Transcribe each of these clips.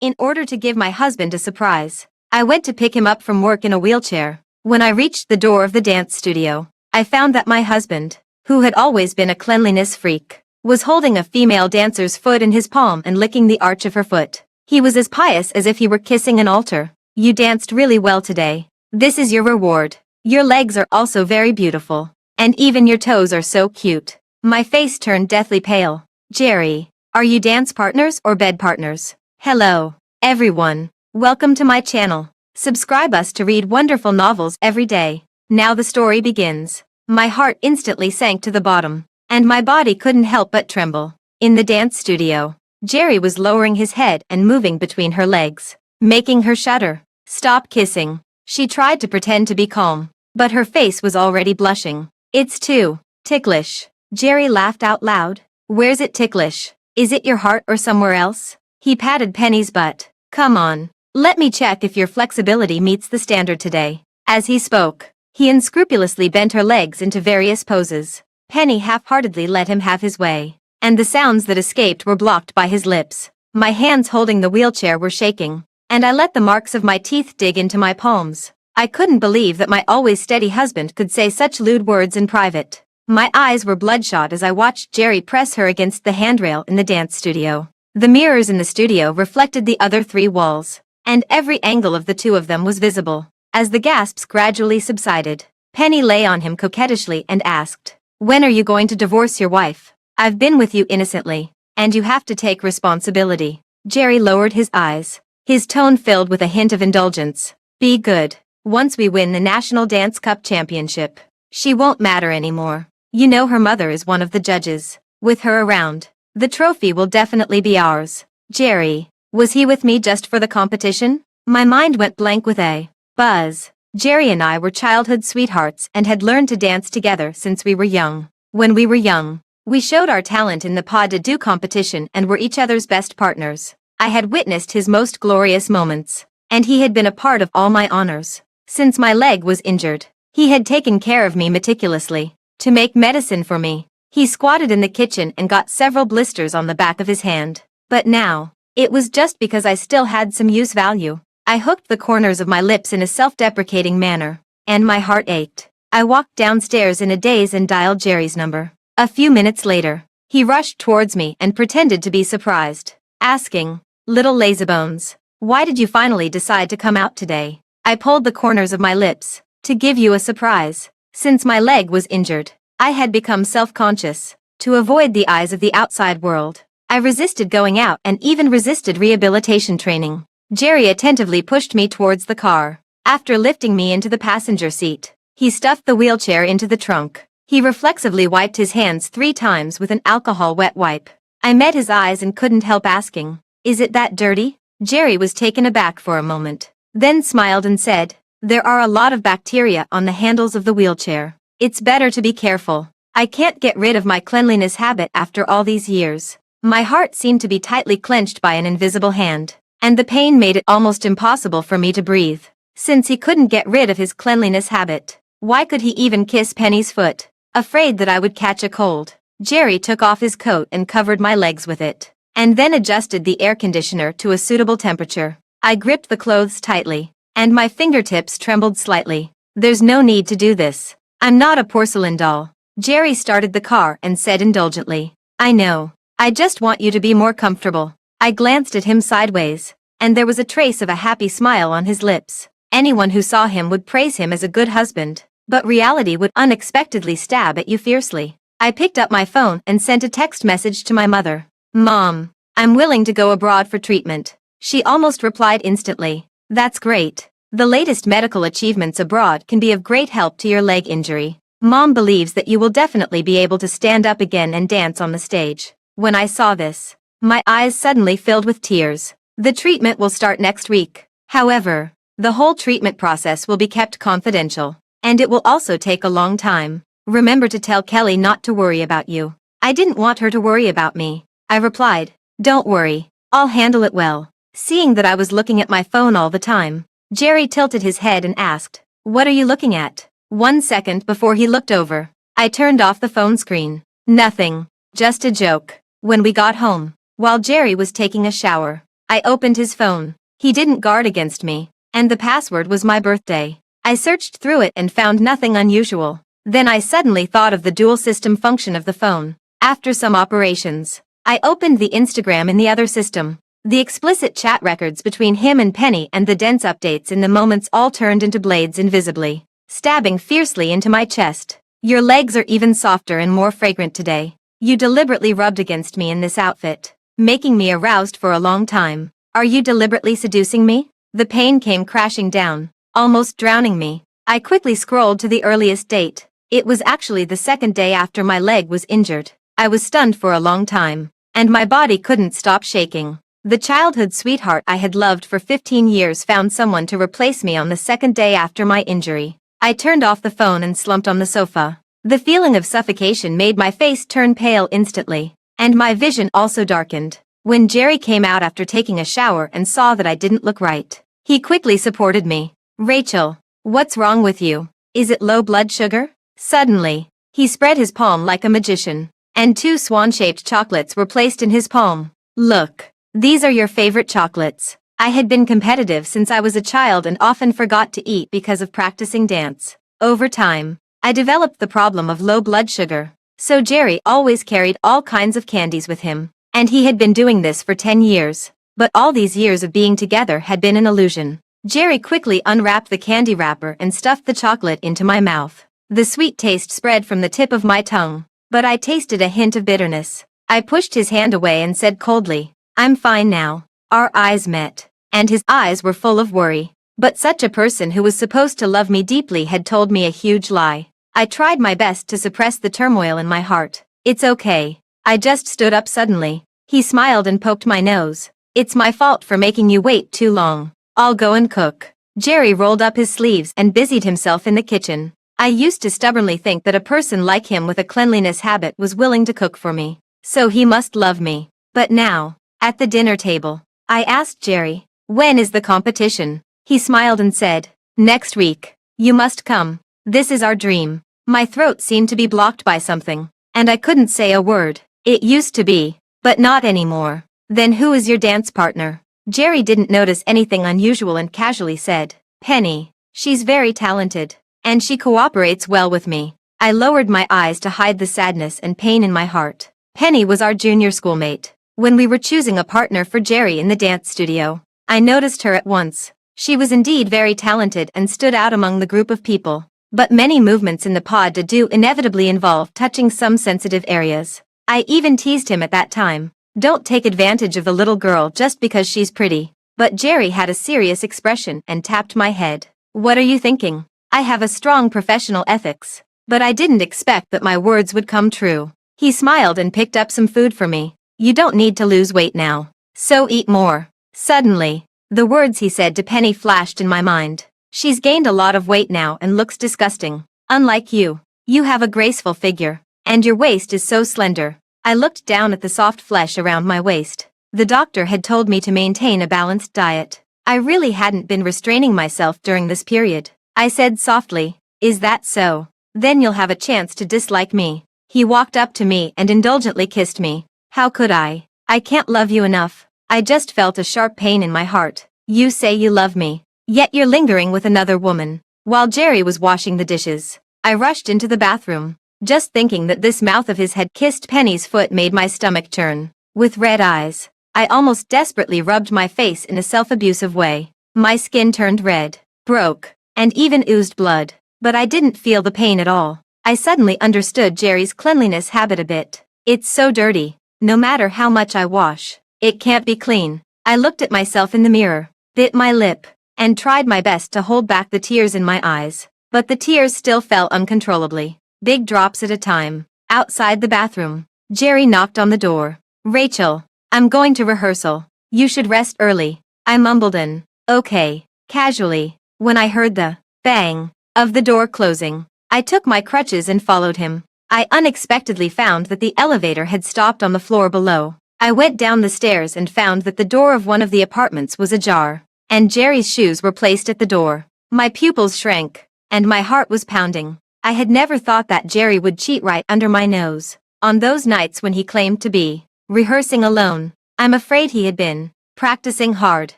in order to give my husband a surprise. I went to pick him up from work in a wheelchair. When I reached the door of the dance studio, I found that my husband, who had always been a cleanliness freak, was holding a female dancer's foot in his palm and licking the arch of her foot. He was as pious as if he were kissing an altar. "You danced really well today. This is your reward. Your legs are also very beautiful. And even your toes are so cute." My face turned deathly pale. "Jerry, are you dance partners or bed partners?" Hello, everyone. Welcome to my channel. Subscribe us to read wonderful novels every day. Now the story begins. My heart instantly sank to the bottom, and my body couldn't help but tremble. In the dance studio, Jerry was lowering his head and moving between her legs, making her shudder. "Stop kissing." She tried to pretend to be calm, but her face was already blushing. "It's too ticklish." Jerry laughed out loud. "Where's it ticklish? Is it your heart or somewhere else?" He patted Penny's butt. "Come on, let me check if your flexibility meets the standard today." As he spoke, he unscrupulously bent her legs into various poses. Penny half-heartedly let him have his way, and the sounds that escaped were blocked by his lips. My hands holding the wheelchair were shaking, and I let the marks of my teeth dig into my palms. I couldn't believe that my always steady husband could say such lewd words in private. My eyes were bloodshot as I watched Jerry press her against the handrail in the dance studio. The mirrors in the studio reflected the other three walls, and every angle of the two of them was visible. As the gasps gradually subsided, Penny lay on him coquettishly and asked, "When are you going to divorce your wife? I've been with you innocently, and you have to take responsibility." Jerry lowered his eyes, his tone filled with a hint of indulgence. "Be good. Once we win the National Dance Cup Championship, she won't matter anymore. You know her mother is one of the judges. With her around, the trophy will definitely be ours." Jerry, was he with me just for the competition? My mind went blank with a buzz. Jerry and I were childhood sweethearts and had learned to dance together since we were young. When we were young, we showed our talent in the pas de deux competition and were each other's best partners. I had witnessed his most glorious moments, and he had been a part of all my honors. Since my leg was injured, he had taken care of me meticulously. To make medicine for me, he squatted in the kitchen and got several blisters on the back of his hand. But now, it was just because I still had some use value. I hooked the corners of my lips in a self-deprecating manner, and my heart ached. I walked downstairs in a daze and dialed Jerry's number. A few minutes later, he rushed towards me and pretended to be surprised, asking, "Little lazybones, why did you finally decide to come out today?" I pulled the corners of my lips. "To give you a surprise. Since my leg was injured, I had become self-conscious. To avoid the eyes of the outside world, I resisted going out and even resisted rehabilitation training." Jerry attentively pushed me towards the car. After lifting me into the passenger seat, he stuffed the wheelchair into the trunk. He reflexively wiped his hands 3 times with an alcohol wet wipe. I met his eyes and couldn't help asking, "Is it that dirty?" Jerry was taken aback for a moment, then smiled and said, "There are a lot of bacteria on the handles of the wheelchair. It's better to be careful. I can't get rid of my cleanliness habit after all these years." My heart seemed to be tightly clenched by an invisible hand, and the pain made it almost impossible for me to breathe. Since he couldn't get rid of his cleanliness habit, why could he even kiss Penny's foot? Afraid that I would catch a cold, Jerry took off his coat and covered my legs with it, and then adjusted the air conditioner to a suitable temperature. I gripped the clothes tightly, and my fingertips trembled slightly. "There's no need to do this. I'm not a porcelain doll." Jerry started the car and said indulgently, "I know. I just want you to be more comfortable." I glanced at him sideways, and there was a trace of a happy smile on his lips. Anyone who saw him would praise him as a good husband, but reality would unexpectedly stab at you fiercely. I picked up my phone and sent a text message to my mother. "Mom, I'm willing to go abroad for treatment." She almost replied instantly, "That's great. The latest medical achievements abroad can be of great help to your leg injury. Mom believes that you will definitely be able to stand up again and dance on the stage." When I saw this, my eyes suddenly filled with tears. The treatment will start next week. However, the whole treatment process will be kept confidential, and it will also take a long time. "Remember to tell Kelly not to worry about you." I didn't want her to worry about me. I replied, "Don't worry, I'll handle it well." Seeing that I was looking at my phone all the time, Jerry tilted his head and asked, "What are you looking at?" 1 second before he looked over, I turned off the phone screen. "Nothing. Just a joke." When we got home, while Jerry was taking a shower, I opened his phone. He didn't guard against me, and the password was my birthday. I searched through it and found nothing unusual. Then I suddenly thought of the dual system function of the phone. After some operations, I opened the Instagram in the other system. The explicit chat records between him and Penny and the dense updates in the moments all turned into blades invisibly, stabbing fiercely into my chest. Your legs are even softer and more fragrant today. You deliberately rubbed against me in this outfit, making me aroused for a long time. Are you deliberately seducing me? The pain came crashing down, almost drowning me. I quickly scrolled to the earliest date. It was actually the second day after my leg was injured. I was stunned for a long time, and my body couldn't stop shaking. The childhood sweetheart I had loved for 15 years found someone to replace me on the second day after my injury. I turned off the phone and slumped on the sofa. The feeling of suffocation made my face turn pale instantly, and my vision also darkened. When Jerry came out after taking a shower and saw that I didn't look right, he quickly supported me. Rachel, what's wrong with you? Is it low blood sugar? Suddenly, he spread his palm like a magician, and 2 swan-shaped chocolates were placed in his palm. Look. These are your favorite chocolates. I had been competitive since I was a child and often forgot to eat because of practicing dance. Over time, I developed the problem of low blood sugar, so Jerry always carried all kinds of candies with him, and he had been doing this for 10 years. But all these years of being together had been an illusion. Jerry quickly unwrapped the candy wrapper and stuffed the chocolate into my mouth. The sweet taste spread from the tip of my tongue, but I tasted a hint of bitterness. I pushed his hand away and said coldly, I'm fine now. Our eyes met, and his eyes were full of worry. But such a person who was supposed to love me deeply had told me a huge lie. I tried my best to suppress the turmoil in my heart. It's okay. I just stood up suddenly. He smiled and poked my nose. It's my fault for making you wait too long. I'll go and cook. Jerry rolled up his sleeves and busied himself in the kitchen. I used to stubbornly think that a person like him with a cleanliness habit was willing to cook for me, so he must love me. But now, at the dinner table, I asked Jerry, when is the competition? He smiled and said, next week. You must come. This is our dream. My throat seemed to be blocked by something, and I couldn't say a word. It used to be, but not anymore. Then who is your dance partner? Jerry didn't notice anything unusual and casually said, Penny. She's very talented, and she cooperates well with me. I lowered my eyes to hide the sadness and pain in my heart. Penny was our junior schoolmate. When we were choosing a partner for Jerry in the dance studio, I noticed her at once. She was indeed very talented and stood out among the group of people. But many movements in the pod do inevitably involve touching some sensitive areas. I even teased him at that time. Don't take advantage of the little girl just because she's pretty. But Jerry had a serious expression and tapped my head. What are you thinking? I have a strong professional ethics. But I didn't expect that my words would come true. He smiled and picked up some food for me. You don't need to lose weight now, so eat more. Suddenly, the words he said to Penny flashed in my mind. She's gained a lot of weight now and looks disgusting. Unlike you, you have a graceful figure, and your waist is so slender. I looked down at the soft flesh around my waist. The doctor had told me to maintain a balanced diet. I really hadn't been restraining myself during this period. I said softly, is that so? Then you'll have a chance to dislike me. He walked up to me and indulgently kissed me. How could I? I can't love you enough. I just felt a sharp pain in my heart. You say you love me, yet you're lingering with another woman. While Jerry was washing the dishes, I rushed into the bathroom. Just thinking that this mouth of his had kissed Penny's foot made my stomach churn. With red eyes, I almost desperately rubbed my face in a self-abusive way. My skin turned red, broke, and even oozed blood. But I didn't feel the pain at all. I suddenly understood Jerry's cleanliness habit a bit. It's so dirty. No matter how much I wash, it can't be clean. I looked at myself in the mirror, bit my lip, and tried my best to hold back the tears in my eyes. But the tears still fell uncontrollably, big drops at a time. Outside the bathroom, Jerry knocked on the door. Rachel, I'm going to rehearsal. You should rest early. I mumbled an, okay, casually. When I heard the bang of the door closing, I took my crutches and followed him. I unexpectedly found that the elevator had stopped on the floor below. I went down the stairs and found that the door of one of the apartments was ajar, and Jerry's shoes were placed at the door. My pupils shrank, and my heart was pounding. I had never thought that Jerry would cheat right under my nose. On those nights when he claimed to be rehearsing alone, I'm afraid he had been practicing hard.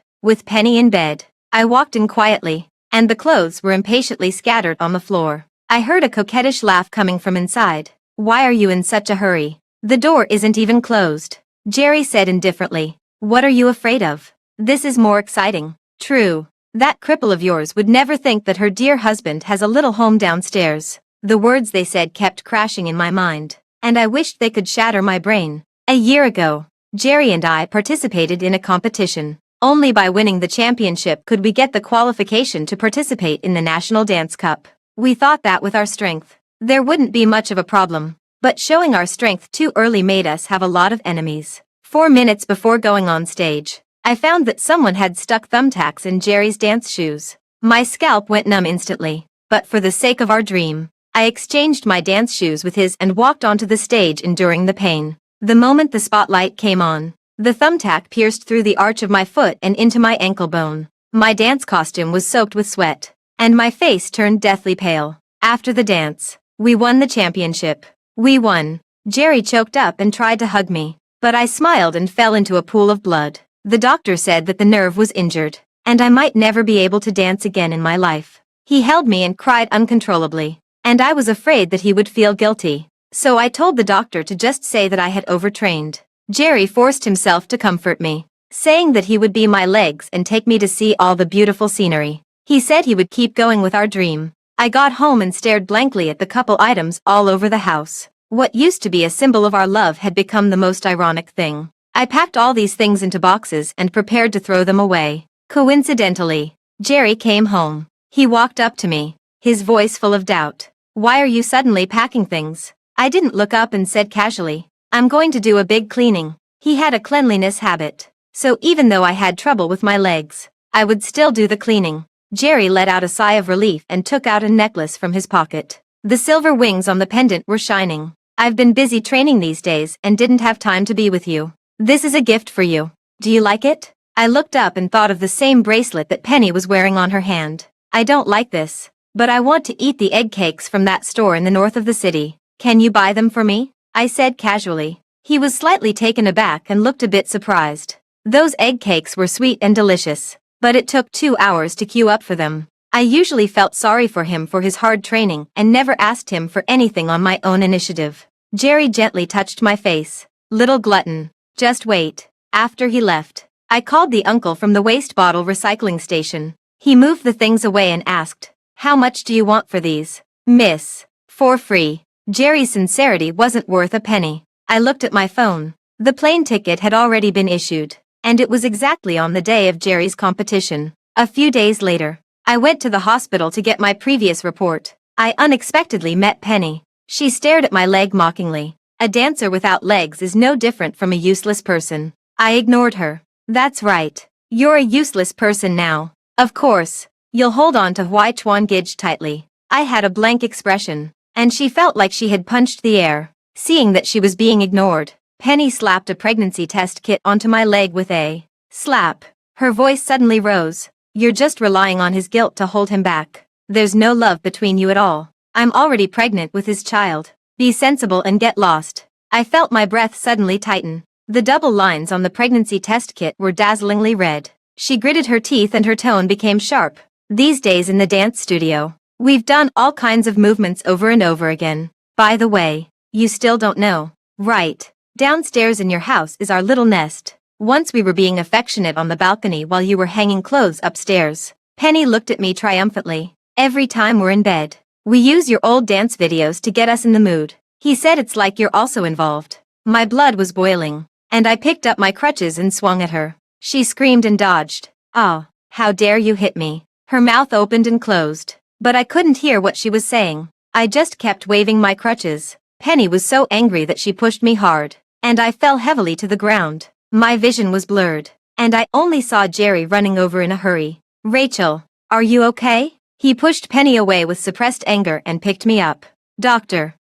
With Penny in bed, I walked in quietly, and the clothes were impatiently scattered on the floor. I heard a coquettish laugh coming from inside. "Why are you in such a hurry? The door isn't even closed," Jerry said indifferently. "What are you afraid of? This is more exciting." "True. That cripple of yours would never think that her dear husband has a little home downstairs." The words they said kept crashing in my mind, and I wished they could shatter my brain. A year ago, Jerry and I participated in a competition. Only by winning the championship could we get the qualification to participate in the National Dance Cup. We thought that with our strength, there wouldn't be much of a problem, but showing our strength too early made us have a lot of enemies. 4 minutes before going on stage, I found that someone had stuck thumbtacks in Jerry's dance shoes. My scalp went numb instantly, but for the sake of our dream, I exchanged my dance shoes with his and walked onto the stage enduring the pain. The moment the spotlight came on, the thumbtack pierced through the arch of my foot and into my ankle bone. My dance costume was soaked with sweat, and my face turned deathly pale. After the dance, we won the championship. We won. Jerry choked up and tried to hug me, but I smiled and fell into a pool of blood. The doctor said that the nerve was injured, and I might never be able to dance again in my life. He held me and cried uncontrollably, and I was afraid that he would feel guilty. So I told the doctor to just say that I had overtrained. Jerry forced himself to comfort me, saying that he would be my legs and take me to see all the beautiful scenery. He said he would keep going with our dream. I got home and stared blankly at the couple items all over the house. What used to be a symbol of our love had become the most ironic thing. I packed all these things into boxes and prepared to throw them away. Coincidentally, Jerry came home. He walked up to me, his voice full of doubt. "Why are you suddenly packing things?" I didn't look up and said casually, "I'm going to do a big cleaning." He had a cleanliness habit, so even though I had trouble with my legs, I would still do the cleaning. Jerry let out a sigh of relief and took out a necklace from his pocket. The silver wings on the pendant were shining. "I've been busy training these days and didn't have time to be with you. This is a gift for you. Do you like it?" I looked up and thought of the same bracelet that Penny was wearing on her hand. "I don't like this, but I want to eat the egg cakes from that store in the north of the city. Can you buy them for me?" I said casually. He was slightly taken aback and looked a bit surprised. Those egg cakes were sweet and delicious, but it took 2 hours to queue up for them. I usually felt sorry for him for his hard training and never asked him for anything on my own initiative. Jerry gently touched my face. "Little glutton. Just wait." After he left, I called the uncle from the waste bottle recycling station. He moved the things away and asked, "How much do you want for these?" "Miss, for free." Jerry's sincerity wasn't worth a penny. I looked at my phone. The plane ticket had already been issued, and it was exactly on the day of Jerry's competition. A few days later, I went to the hospital to get my previous report. I unexpectedly met Penny. She stared at my leg mockingly. A dancer without legs is no different from a useless person. I ignored her. "That's right. You're a useless person now. Of course, you'll hold on to Hui Chuan Gij tightly." I had a blank expression, and she felt like she had punched the air. Seeing that she was being ignored, Penny slapped a pregnancy test kit onto my leg with a slap. Her voice suddenly rose. "You're just relying on his guilt to hold him back. There's no love between you at all. I'm already pregnant with his child. Be sensible and get lost." I felt my breath suddenly tighten. The double lines on the pregnancy test kit were dazzlingly red. She gritted her teeth and her tone became sharp. "These days in the dance studio, we've done all kinds of movements over and over again. By the way, you still don't know, right? Downstairs in your house is our little nest. Once we were being affectionate on the balcony while you were hanging clothes upstairs." Penny looked at me triumphantly. "Every time we're in bed, we use your old dance videos to get us in the mood." He said it's like you're also involved. My blood was boiling, and I picked up my crutches and swung at her. She screamed and dodged. "Ah, how dare you hit me." Her mouth opened and closed, but I couldn't hear what she was saying. I just kept waving my crutches. Penny was so angry that she pushed me hard, and I fell heavily to the ground. My vision was blurred, and I only saw Jerry running over in a hurry. "Rachel, are you okay?" He pushed Penny away with suppressed anger and picked me up. Doctor.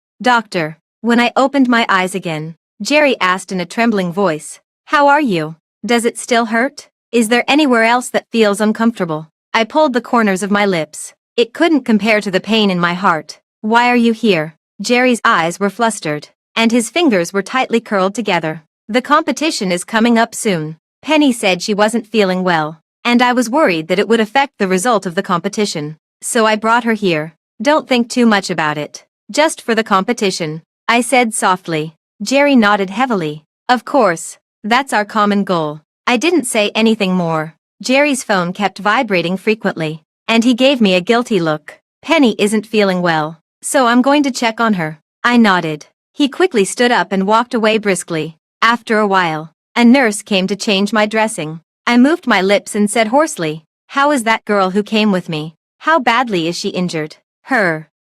When I opened my eyes again, Jerry asked in a trembling voice, "How are you? Does it still hurt? Is there anywhere else that feels uncomfortable?" I pulled the corners of my lips. It couldn't compare to the pain in my heart. "Why are you here?" Jerry's eyes were flustered, and his fingers were tightly curled together. "The competition is coming up soon. Penny said she wasn't feeling well, and I was worried that it would affect the result of the competition. So I brought her here. Don't think too much about it. Just for the competition, I said softly. Jerry nodded heavily. Of course. That's our common goal. I didn't say anything more. Jerry's phone kept vibrating frequently, and he gave me a guilty look. Penny isn't feeling well, so I'm going to check on her. I nodded. He quickly stood up and walked away briskly. After a while, a nurse came to change my dressing. I moved my lips and said hoarsely, "How is that girl who came with me? How badly is she injured?"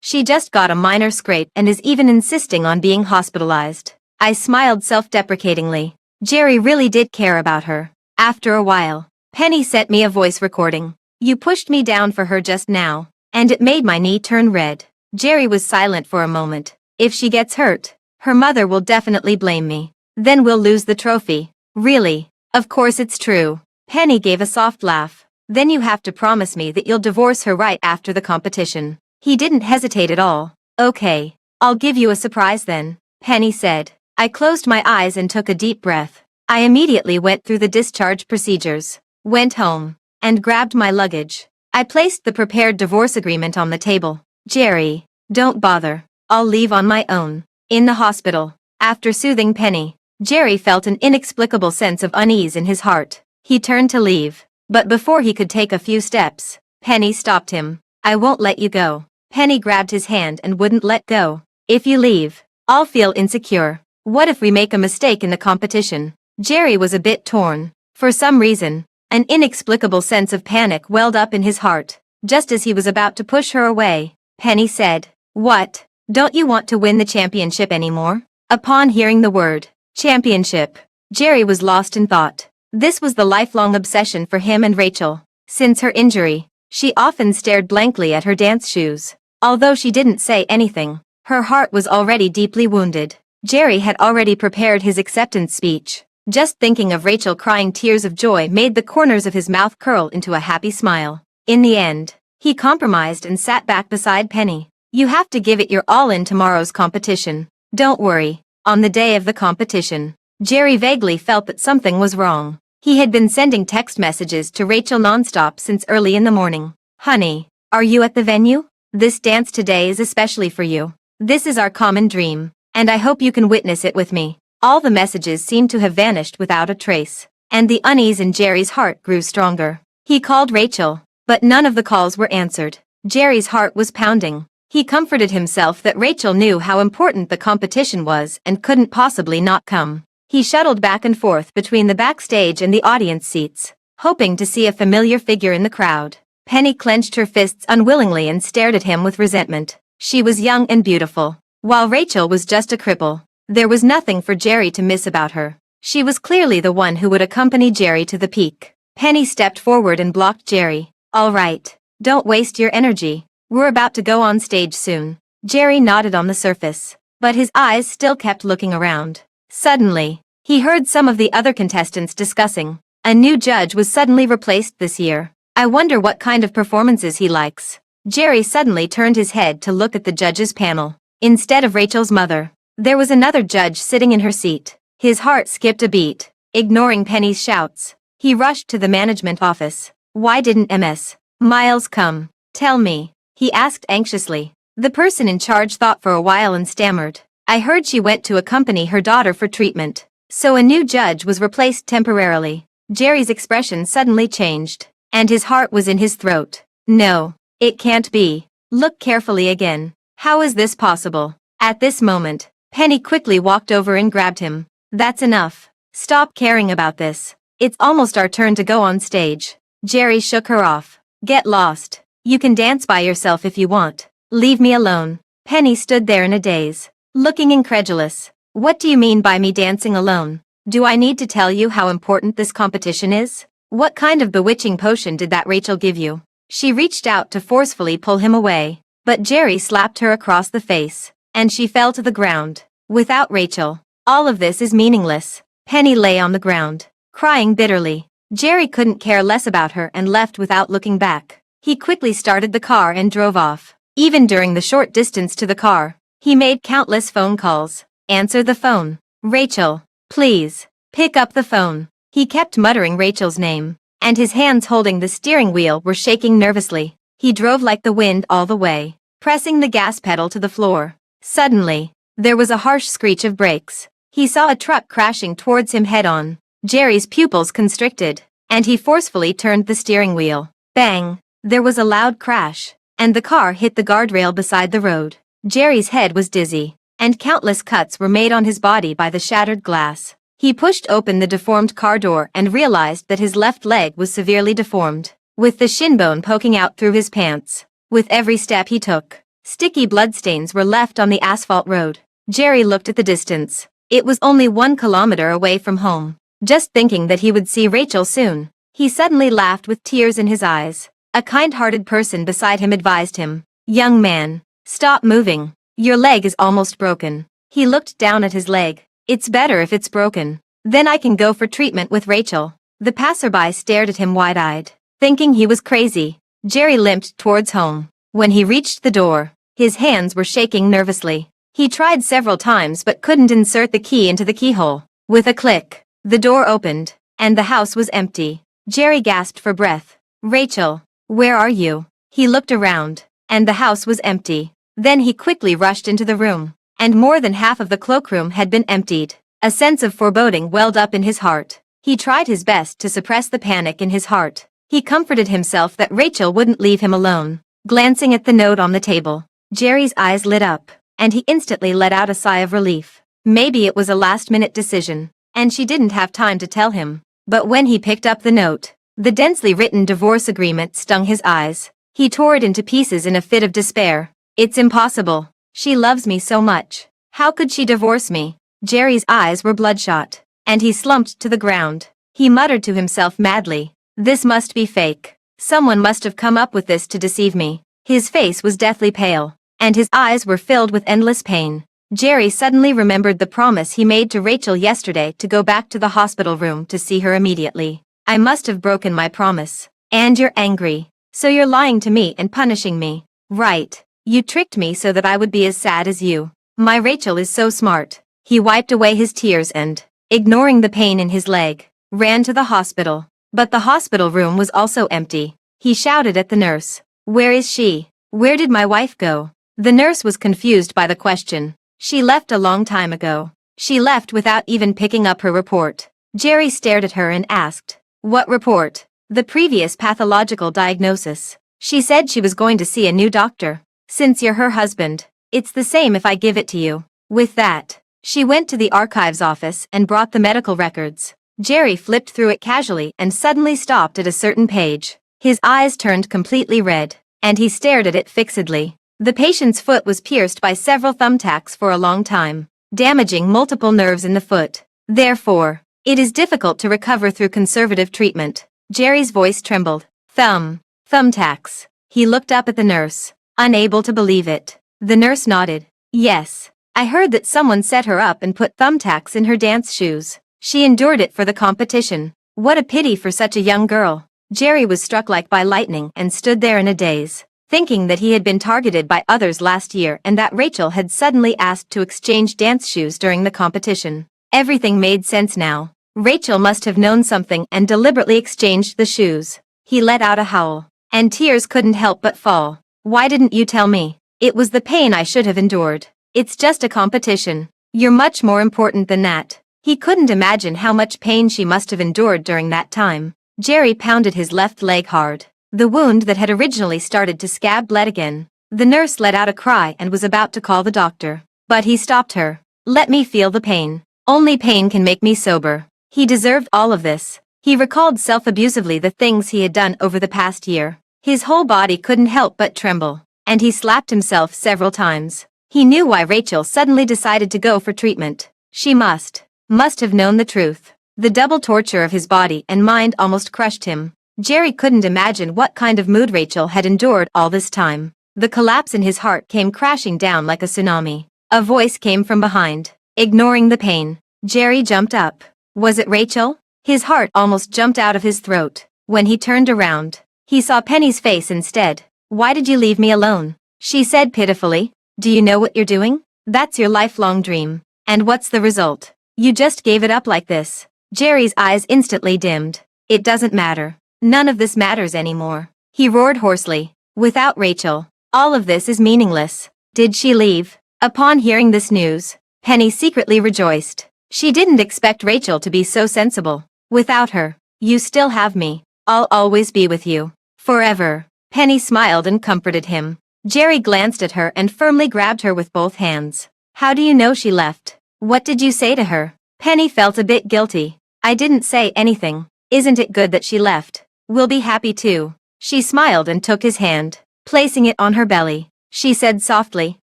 She just got a minor scrape and is even insisting on being hospitalized. I smiled self-deprecatingly. Jerry really did care about her. After a while, Penny sent me a voice recording. "You pushed me down for her just now, and it made my knee turn red." Jerry was silent for a moment. "If she gets hurt, her mother will definitely blame me. Then we'll lose the trophy." "Really? Of course it's true." Penny gave a soft laugh. "Then you have to promise me that you'll divorce her right after the competition." He didn't hesitate at all. "Okay, I'll give you a surprise then," Penny said. I closed my eyes and took a deep breath. I immediately went through the discharge procedures, went home, and grabbed my luggage. I placed the prepared divorce agreement on the table. "Jerry, don't bother. I'll leave on my own." In the hospital, after soothing Penny, Jerry felt an inexplicable sense of unease in his heart. He turned to leave, but before he could take a few steps, Penny stopped him. "I won't let you go." Penny grabbed his hand and wouldn't let go. "If you leave, I'll feel insecure. What if we make a mistake in the competition?" Jerry was a bit torn. For some reason, an inexplicable sense of panic welled up in his heart. Just as he was about to push her away, Penny said, "What? Don't you want to win the championship anymore?" Upon hearing the word, championship, Jerry was lost in thought. This was the lifelong obsession for him and Rachel. Since her injury, she often stared blankly at her dance shoes. Although she didn't say anything, her heart was already deeply wounded. Jerry had already prepared his acceptance speech. Just thinking of Rachel crying tears of joy made the corners of his mouth curl into a happy smile. In the end, he compromised and sat back beside Penny. "You have to give it your all in tomorrow's competition. Don't worry." On the day of the competition, Jerry vaguely felt that something was wrong. He had been sending text messages to Rachel nonstop since early in the morning. "Honey, are you at the venue? This dance today is especially for you. This is our common dream, and I hope you can witness it with me." All the messages seemed to have vanished without a trace, and the unease in Jerry's heart grew stronger. He called Rachel, but none of the calls were answered. Jerry's heart was pounding. He comforted himself that Rachel knew how important the competition was and couldn't possibly not come. He shuttled back and forth between the backstage and the audience seats, hoping to see a familiar figure in the crowd. Penny clenched her fists unwillingly and stared at him with resentment. She was young and beautiful, while Rachel was just a cripple. There was nothing for Jerry to miss about her. She was clearly the one who would accompany Jerry to the peak. Penny stepped forward and blocked Jerry. "All right, don't waste your energy. We're about to go on stage soon." Jerry nodded on the surface, but his eyes still kept looking around. Suddenly, he heard some of the other contestants discussing. A new judge was suddenly replaced this year. "I wonder what kind of performances he likes." Jerry suddenly turned his head to look at the judges' panel. Instead of Rachel's mother, there was another judge sitting in her seat. His heart skipped a beat. Ignoring Penny's shouts, he rushed to the management office. "Why didn't Ms. Miles come? Tell me," he asked anxiously. The person in charge thought for a while and stammered. "I heard she went to accompany her daughter for treatment, so a new judge was replaced temporarily." Jerry's expression suddenly changed, and his heart was in his throat. "No, it can't be. Look carefully again. How is this possible?" At this moment, Penny quickly walked over and grabbed him. "That's enough. Stop caring about this. It's almost our turn to go on stage." Jerry shook her off. "Get lost. You can dance by yourself if you want. Leave me alone." Penny stood there in a daze, looking incredulous. "What do you mean by me dancing alone? Do I need to tell you how important this competition is? What kind of bewitching potion did that Rachel give you?" She reached out to forcefully pull him away, but Jerry slapped her across the face, and she fell to the ground. "Without Rachel, all of this is meaningless." Penny lay on the ground, crying bitterly. Jerry couldn't care less about her and left without looking back. He quickly started the car and drove off. Even during the short distance to the car, he made countless phone calls. "Answer the phone. Rachel, please, pick up the phone." He kept muttering Rachel's name, and his hands holding the steering wheel were shaking nervously. He drove like the wind all the way, pressing the gas pedal to the floor. Suddenly, there was a harsh screech of brakes. He saw a truck crashing towards him head-on. Jerry's pupils constricted, and he forcefully turned the steering wheel. Bang! There was a loud crash, and the car hit the guardrail beside the road. Jerry's head was dizzy, and countless cuts were made on his body by the shattered glass. He pushed open the deformed car door and realized that his left leg was severely deformed, with the shin bone poking out through his pants. With every step he took, sticky bloodstains were left on the asphalt road. Jerry looked at the distance. It was only 1 kilometer away from home. Just thinking that he would see Rachel soon, he suddenly laughed with tears in his eyes. A kind-hearted person beside him advised him, "Young man, stop moving. Your leg is almost broken." He looked down at his leg. "It's better if it's broken. Then I can go for treatment with Rachel." The passerby stared at him wide-eyed, thinking he was crazy. Jerry limped towards home. When he reached the door, his hands were shaking nervously. He tried several times but couldn't insert the key into the keyhole. With a click, the door opened, and the house was empty. Jerry gasped for breath. "Rachel, where are you?" He looked around, and the house was empty. Then he quickly rushed into the room, and more than half of the cloakroom had been emptied. A sense of foreboding welled up in his heart. He tried his best to suppress the panic in his heart. He comforted himself that Rachel wouldn't leave him alone. Glancing at the note on the table, Jerry's eyes lit up, and he instantly let out a sigh of relief. Maybe it was a last-minute decision, and she didn't have time to tell him. But when he picked up the note, the densely written divorce agreement stung his eyes. He tore it into pieces in a fit of despair. "It's impossible. She loves me so much. How could she divorce me?" Jerry's eyes were bloodshot, and he slumped to the ground. He muttered to himself madly, "This must be fake. Someone must have come up with this to deceive me." His face was deathly pale, and his eyes were filled with endless pain. Jerry suddenly remembered the promise he made to Rachel yesterday to go back to the hospital room to see her immediately. "I must have broken my promise. And you're angry. So you're lying to me and punishing me. Right. You tricked me so that I would be as sad as you. My Rachel is so smart." He wiped away his tears and, ignoring the pain in his leg, ran to the hospital. But the hospital room was also empty. He shouted at the nurse, "Where is she? Where did my wife go?" The nurse was confused by the question. "She left a long time ago." She left without even picking up her report. Jerry stared at her and asked, "What report?" "The previous pathological diagnosis. She said she was going to see a new doctor. Since you're her husband, it's the same if I give it to you." With that, she went to the archives office and brought the medical records. Jerry flipped through it casually and suddenly stopped at a certain page. His eyes turned completely red, and he stared at it fixedly. The patient's foot was pierced by several thumbtacks for a long time, damaging multiple nerves in the foot. Therefore, it is difficult to recover through conservative treatment. Jerry's voice trembled. Thumbtacks. He looked up at the nurse, unable to believe it. The nurse nodded. "Yes. I heard that someone set her up and put thumbtacks in her dance shoes. She endured it for the competition. What a pity for such a young girl." Jerry was struck like by lightning and stood there in a daze, thinking that he had been targeted by others last year and that Rachel had suddenly asked to exchange dance shoes during the competition. Everything made sense now. Rachel must have known something and deliberately exchanged the shoes. He let out a howl, and tears couldn't help but fall. "Why didn't you tell me? It was the pain I should have endured. It's just a competition. You're much more important than that." He couldn't imagine how much pain she must have endured during that time. Jerry pounded his left leg hard. The wound that had originally started to scab bled again. The nurse let out a cry and was about to call the doctor. But he stopped her. "Let me feel the pain. Only pain can make me sober." He deserved all of this. He recalled self-abusively the things he had done over the past year. His whole body couldn't help but tremble, and he slapped himself several times. He knew why Rachel suddenly decided to go for treatment. She must have known the truth. The double torture of his body and mind almost crushed him. Jerry couldn't imagine what kind of mood Rachel had endured all this time. The collapse in his heart came crashing down like a tsunami. A voice came from behind. Ignoring the pain, Jerry jumped up. Was it Rachel? His heart almost jumped out of his throat. When he turned around, he saw Penny's face instead. "Why did you leave me alone?" she said pitifully. "Do you know what you're doing? That's your lifelong dream. And what's the result? You just gave it up like this." Jerry's eyes instantly dimmed. It doesn't matter. None of this matters anymore. He roared hoarsely. Without Rachel, all of this is meaningless. Did she leave? Upon hearing this news, Penny secretly rejoiced. She didn't expect Rachel to be so sensible. Without her, you still have me. I'll always be with you. Forever. Penny smiled and comforted him. Jerry glanced at her and firmly grabbed her with both hands. How do you know she left? What did you say to her? Penny felt a bit guilty. I didn't say anything. Isn't it good that she left? We'll be happy too. She smiled and took his hand, placing it on her belly. She said softly,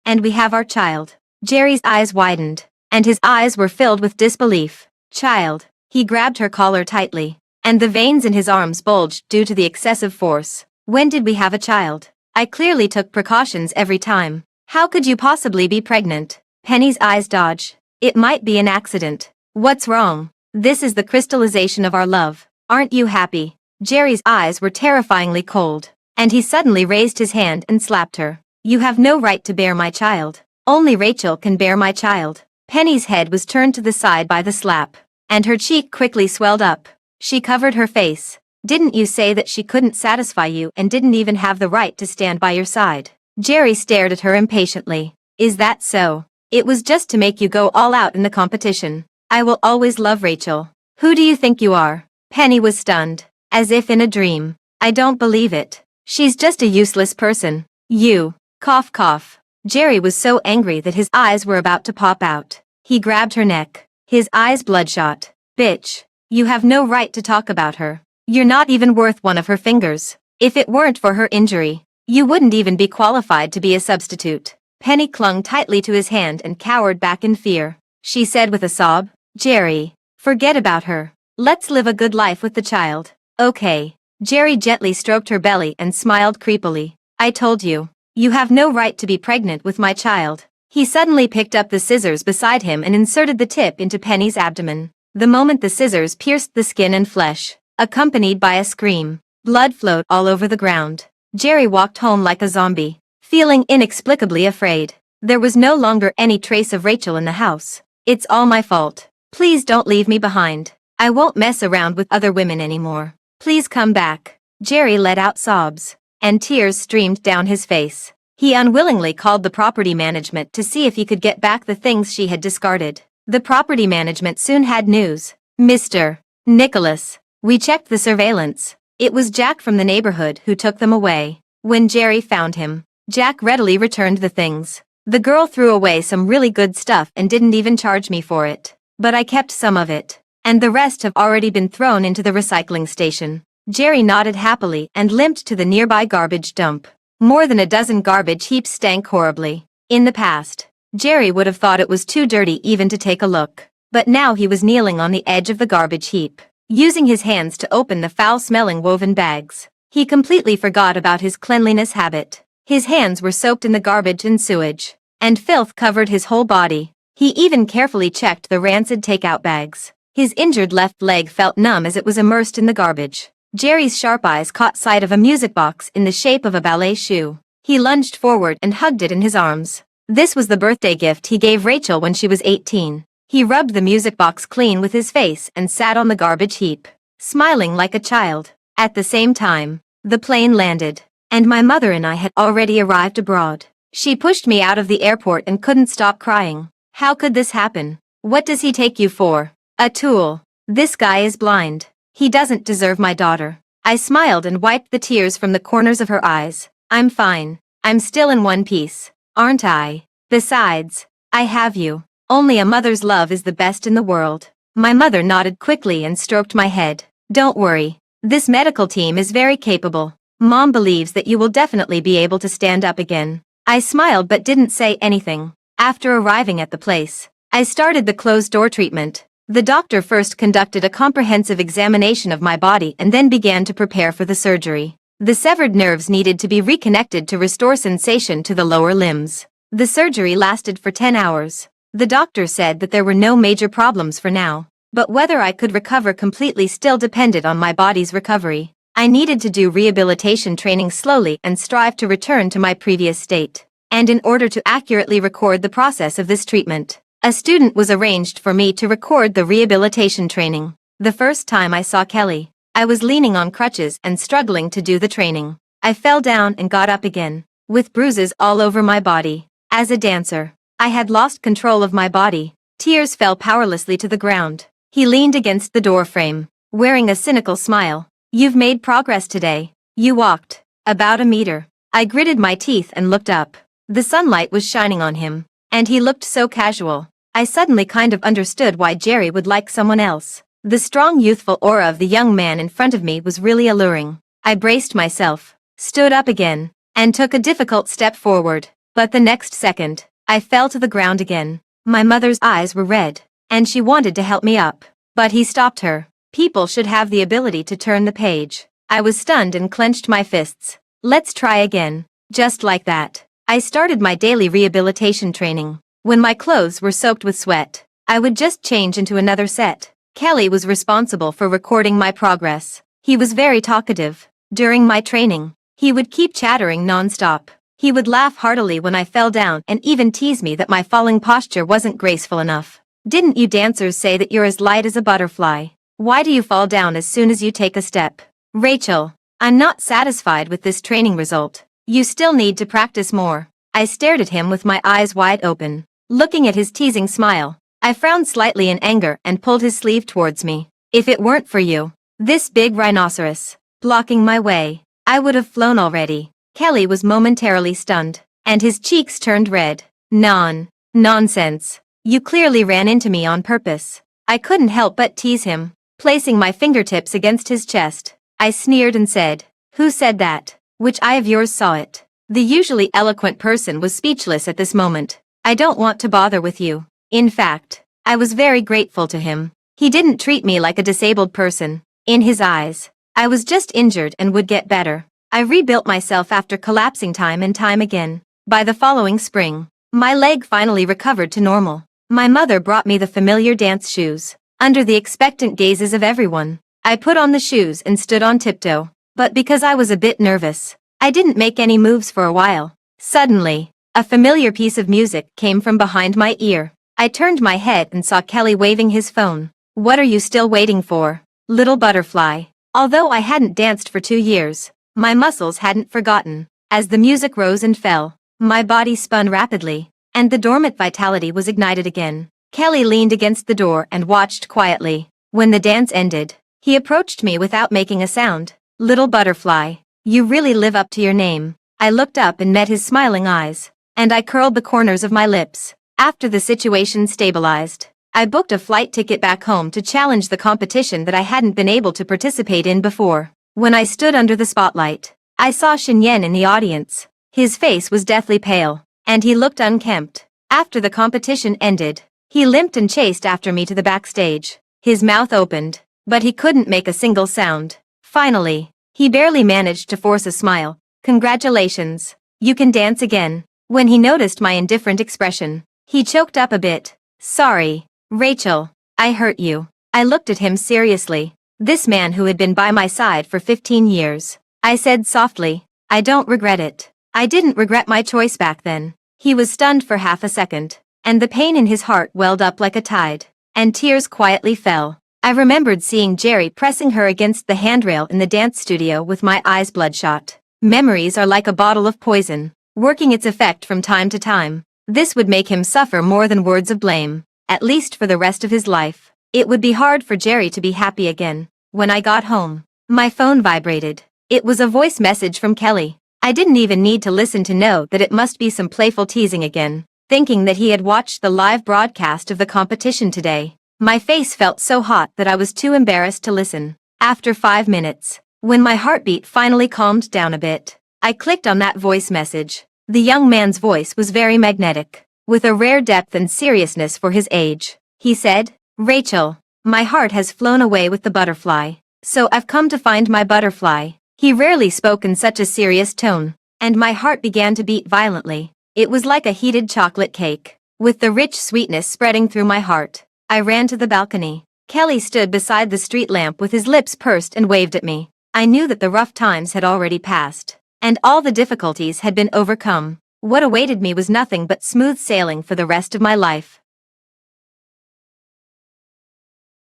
and we have our child. Jerry's eyes widened, and his eyes were filled with disbelief. Child. He grabbed her collar tightly, and the veins in his arms bulged due to the excessive force. When did we have a child? I clearly took precautions every time. How could you possibly be pregnant? Penny's eyes dodged. It might be an accident. What's wrong? This is the crystallization of our love. Aren't you happy? Jerry's eyes were terrifyingly cold, and he suddenly raised his hand and slapped her. You have no right to bear my child. Only Rachel can bear my child. Penny's head was turned to the side by the slap, and her cheek quickly swelled up. She covered her face. Didn't you say that she couldn't satisfy you and didn't even have the right to stand by your side? Jerry stared at her impatiently. Is that so? It was just to make you go all out in the competition. I will always love Rachel. Who do you think you are? Penny was stunned, as if in a dream. I don't believe it. She's just a useless person. You. Cough cough. Jerry was so angry that his eyes were about to pop out. He grabbed her neck, his eyes bloodshot. Bitch. You have no right to talk about her. You're not even worth one of her fingers. If it weren't for her injury, you wouldn't even be qualified to be a substitute. Penny clung tightly to his hand and cowered back in fear. She said with a sob, Jerry, forget about her. Let's live a good life with the child. Okay. Jerry gently stroked her belly and smiled creepily. I told you. You have no right to be pregnant with my child. He suddenly picked up the scissors beside him and inserted the tip into Penny's abdomen. The moment the scissors pierced the skin and flesh, accompanied by a scream, blood flowed all over the ground. Jerry walked home like a zombie, feeling inexplicably afraid. There was no longer any trace of Rachel in the house. It's all my fault. Please don't leave me behind. I won't mess around with other women anymore. Please come back. Jerry let out sobs, and tears streamed down his face. He unwillingly called the property management to see if he could get back the things she had discarded. The property management soon had news. Mr. Nicholas, we checked the surveillance. It was Jack from the neighborhood who took them away. When Jerry found him, Jack readily returned the things. The girl threw away some really good stuff and didn't even charge me for it. But I kept some of it, and the rest have already been thrown into the recycling station. Jerry nodded happily and limped to the nearby garbage dump. More than a dozen garbage heaps stank horribly. In the past, Jerry would have thought it was too dirty even to take a look. But now he was kneeling on the edge of the garbage heap, using his hands to open the foul-smelling woven bags. He completely forgot about his cleanliness habit. His hands were soaked in the garbage and sewage, and filth covered his whole body. He even carefully checked the rancid takeout bags. His injured left leg felt numb as it was immersed in the garbage. Jerry's sharp eyes caught sight of a music box in the shape of a ballet shoe. He lunged forward and hugged it in his arms. This was the birthday gift he gave Rachel when she was 18. He rubbed the music box clean with his face and sat on the garbage heap, smiling like a child. At the same time, the plane landed, and my mother and I had already arrived abroad. She pushed me out of the airport and couldn't stop crying. How could this happen? What does he take you for? A tool. This guy is blind. He doesn't deserve my daughter. I smiled and wiped the tears from the corners of her eyes. I'm fine. I'm still in one piece, aren't I? Besides, I have you. Only a mother's love is the best in the world. My mother nodded quickly and stroked my head. Don't worry. This medical team is very capable. Mom believes that you will definitely be able to stand up again. I smiled but didn't say anything. After arriving at the place, I started the closed-door treatment. The doctor first conducted a comprehensive examination of my body and then began to prepare for the surgery. The severed nerves needed to be reconnected to restore sensation to the lower limbs. The surgery lasted for 10 hours. The doctor said that there were no major problems for now, but whether I could recover completely still depended on my body's recovery. I needed to do rehabilitation training slowly and strive to return to my previous state. And in order to accurately record the process of this treatment, a student was arranged for me to record the rehabilitation training. The first time I saw Kelly, I was leaning on crutches and struggling to do the training. I fell down and got up again, with bruises all over my body. As a dancer, I had lost control of my body. Tears fell powerlessly to the ground. He leaned against the door frame, wearing a cynical smile. "You've made progress today." "You walked about a meter." I gritted my teeth and looked up. The sunlight was shining on him, and he looked so casual. I suddenly kind of understood why Jerry would like someone else. The strong youthful aura of the young man in front of me was really alluring. I braced myself, stood up again, and took a difficult step forward. But the next second, I fell to the ground again. My mother's eyes were red, and she wanted to help me up. But he stopped her. People should have the ability to turn the page. I was stunned and clenched my fists. "Let's try again." Just like that, I started my daily rehabilitation training. When my clothes were soaked with sweat, I would just change into another set. Kelly was responsible for recording my progress. He was very talkative. During my training, he would keep chattering non-stop. He would laugh heartily when I fell down and even tease me that my falling posture wasn't graceful enough. "Didn't you dancers say that you're as light as a butterfly? Why do you fall down as soon as you take a step?" "Rachel, I'm not satisfied with this training result. You still need to practice more." I stared at him with my eyes wide open, looking at his teasing smile. I frowned slightly in anger and pulled his sleeve towards me. "If it weren't for you, this big rhinoceros, blocking my way, I would have flown already." Kelly was momentarily stunned, and his cheeks turned red. Nonsense. You clearly ran into me on purpose." I couldn't help but tease him, placing my fingertips against his chest. I sneered and said, "Who said that? Which eye of yours saw it?" The usually eloquent person was speechless at this moment. "I don't want to bother with you." In fact, I was very grateful to him. He didn't treat me like a disabled person. In his eyes, I was just injured and would get better. I rebuilt myself after collapsing time and time again. By the following spring, my leg finally recovered to normal. My mother brought me the familiar dance shoes. Under the expectant gazes of everyone, I put on the shoes and stood on tiptoe. But because I was a bit nervous, I didn't make any moves for a while. Suddenly, a familiar piece of music came from behind my ear. I turned my head and saw Kelly waving his phone. "What are you still waiting for, little butterfly?" Although I hadn't danced for 2 years, my muscles hadn't forgotten. As the music rose and fell, my body spun rapidly, and the dormant vitality was ignited again. Kelly leaned against the door and watched quietly. When the dance ended, he approached me without making a sound. "Little butterfly, you really live up to your name." I looked up and met his smiling eyes, and I curled the corners of my lips. After the situation stabilized, I booked a flight ticket back home to challenge the competition that I hadn't been able to participate in before. When I stood under the spotlight, I saw Shinyen in the audience. His face was deathly pale, and he looked unkempt. After the competition ended, he limped and chased after me to the backstage. His mouth opened, but he couldn't make a single sound. Finally, he barely managed to force a smile. "Congratulations, you can dance again." When he noticed my indifferent expression, he choked up a bit. "Sorry, Rachel, I hurt you." I looked at him seriously. This man who had been by my side for 15 years. I said softly, "I don't regret it." I didn't regret my choice back then. He was stunned for half a second, and the pain in his heart welled up like a tide, and tears quietly fell. I remembered seeing Jerry pressing her against the handrail in the dance studio with my eyes bloodshot. Memories are like a bottle of poison, working its effect from time to time. This would make him suffer more than words of blame, at least for the rest of his life. It would be hard for Jerry to be happy again. When I got home, my phone vibrated. It was a voice message from Kelly. I didn't even need to listen to know that it must be some playful teasing again. Thinking that he had watched the live broadcast of the competition today, my face felt so hot that I was too embarrassed to listen. After 5 minutes, when my heartbeat finally calmed down a bit, I clicked on that voice message. The young man's voice was very magnetic, with a rare depth and seriousness for his age. He said, "Rachel, my heart has flown away with the butterfly, so I've come to find my butterfly." He rarely spoke in such a serious tone, and my heart began to beat violently. It was like a heated chocolate cake, with the rich sweetness spreading through my heart. I ran to the balcony. Kelly stood beside the street lamp with his lips pursed and waved at me. I knew that the rough times had already passed, and all the difficulties had been overcome. What awaited me was nothing but smooth sailing for the rest of my life.